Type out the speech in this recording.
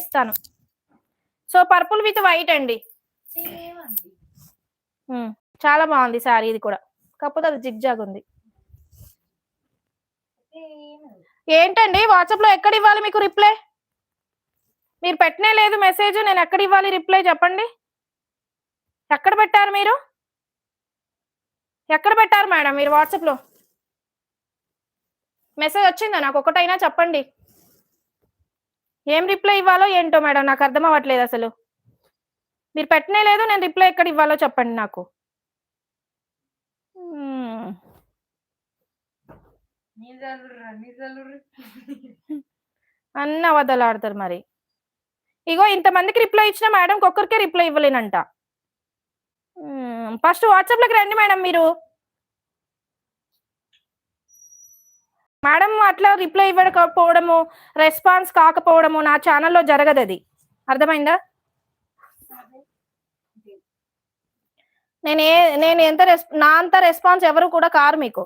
ఇస్తాను. So purple with white అండి. చాలా బాగుంది శారీ ఇది కూడా, కాకపోతే అది జిగ్జాగ్ ఉంది. ఏంటండి వాట్సాప్ లో ఎక్కడ ఇవ్వాలి మీకు రిప్లై? మీరు పెట్టనే లేదు మెసేజ్, నేను ఎక్కడ ఇవ్వాలి రిప్లై చెప్పండి? ఎక్కడ పెట్టారు మీరు? ఎక్కడ పెట్టారు మేడం మీరు వాట్సాప్ లో? మెసేజ్ వచ్చిందా నాకు ఒకటైనా చెప్పండి. ఏం రిప్లై ఇవ్వాలో ఏంటో మేడం నాకు అర్థం అవ్వట్లేదు అసలు. మీరు పెట్టనే లేదు, నేను రిప్లై ఎక్కడ ఇవ్వాలో చెప్పండి నాకు. అన్ని అబద్ధాలు ఆడతారు మరి. ఇగో ఇంతమందికి రిప్లై ఇచ్చిన మేడంకి ఒక్కరికే రిప్లై ఇవ్వలేనంట. ఫస్ట్ వాట్సాప్లోకి రండి మేడం మీరు. మేడం అట్లా రిప్లై ఇవ్వకపోవడము, రెస్పాన్స్ కాకపోవడము నా ఛానల్లో జరగదు, అది అర్థమైందా? నేను ఎంత నా అంత రెస్పాన్స్ ఎవరు కూడా కారు మీకు.